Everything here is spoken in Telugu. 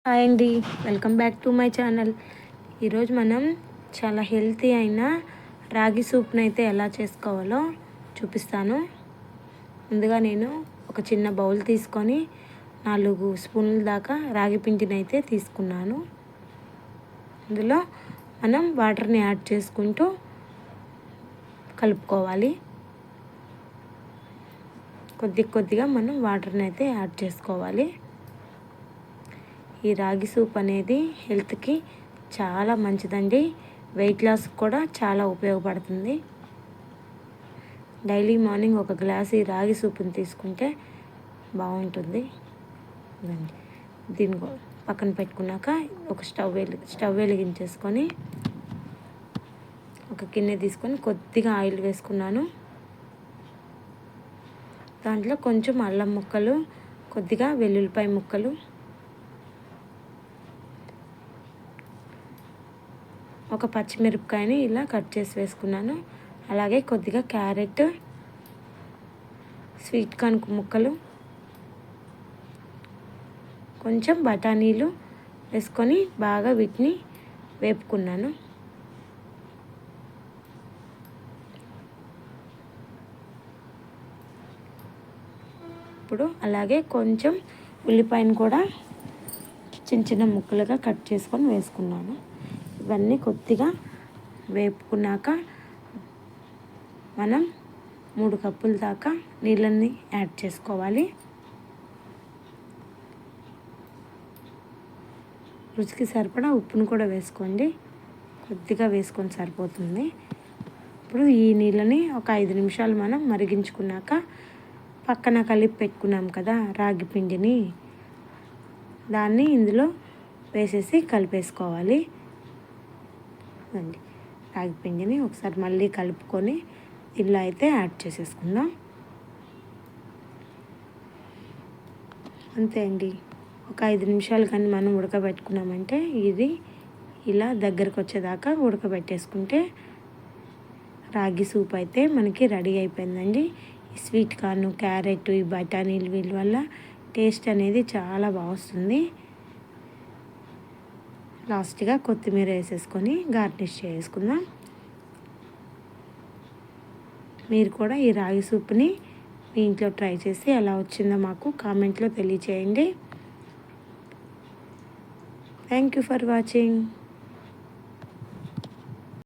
హాయ్ అండి, welcome back to my channel. ఈరోజు మనం చాలా హెల్తీ అయిన రాగి సూప్ని అయితే ఎలా చేసుకోవాలో చూపిస్తాను. ముందుగా నేను ఒక చిన్న బౌల్ తీసుకొని 4 స్పూన్ల దాకా రాగి పిండిని అయితే తీసుకున్నాను. అందులో మనం వాటర్ని యాడ్ చేసుకుంటూ కలుపుకోవాలి. కొద్దిగా మనం వాటర్ని అయితే యాడ్ చేసుకోవాలి. ఈ రాగి సూప్ అనేది హెల్త్కి చాలా మంచిదండి. వెయిట్ లాస్ కూడా చాలా ఉపయోగపడుతుంది. డైలీ మార్నింగ్ ఒక గ్లాస్ ఈ రాగి సూప్ని తీసుకుంటే బాగుంటుంది. దీన్ని పక్కన పెట్టుకున్నాక ఒక స్టవ్ వెలిగించేసుకొని ఒక గిన్నె తీసుకొని కొద్దిగా ఆయిల్ వేసుకున్నాను. దాంట్లో కొంచెం అల్లం ముక్కలు, కొద్దిగా వెల్లుల్లిపాయ ముక్కలు, ఒక పచ్చిమిరపకాయని ఇలా కట్ చేసి వేసుకున్నాను. అలాగే కొద్దిగా క్యారెట్, స్వీట్ కార్న్ ముక్కలు, కొంచెం బఠానీలు వేసుకొని బాగా వీటిని వేపుకున్నాను. ఇప్పుడు అలాగే కొంచెం ఉల్లిపాయను కూడా చిన్న ముక్కలుగా కట్ చేసుకొని వేసుకున్నాను. ఇవన్నీ కొద్దిగా వేపుకున్నాక మనం 3 కప్పుల దాకా నీళ్ళని యాడ్ చేసుకోవాలి. రుచికి సరిపడా ఉప్పును కూడా వేసుకోండి. కొద్దిగా వేసుకొని సరిపోతుంది. ఇప్పుడు ఈ నీళ్ళని ఒక 5 నిమిషాలు మనం మరిగించుకున్నాక పక్కన కలిపి పెట్టుకున్నాం కదా రాగి పిండిని, దాన్ని ఇందులో వేసేసి కలిపేసుకోవాలి. రాగి పిండిని ఒకసారి మళ్ళీ కలుపుకొని ఇలా అయితే యాడ్ చేసేసుకుందాం. అంతే అండి. ఒక 5 నిమిషాలు కానీ మనం ఉడకబెట్టుకున్నామంటే ఇది ఇలా దగ్గరకు వచ్చేదాకా ఉడకబెట్టేసుకుంటే రాగి సూప్ అయితే మనకి రెడీ అయిపోయిందండి. ఈ స్వీట్ కార్న్, క్యారెట్, ఈ బఠానీలు వీళ్ళ వల్ల టేస్ట్ అనేది చాలా బాగుంటుంది. లాస్ట్గా కొత్తిమీర వేసేసుకొని గార్నిష్ చేసుకుందాం. మీరు కూడా ఈ రాగి సూప్ని మీ ఇంట్లో ట్రై చేసి ఎలా వచ్చిందో మాకు కామెంట్లో తెలియచేయండి. Thank you for watching.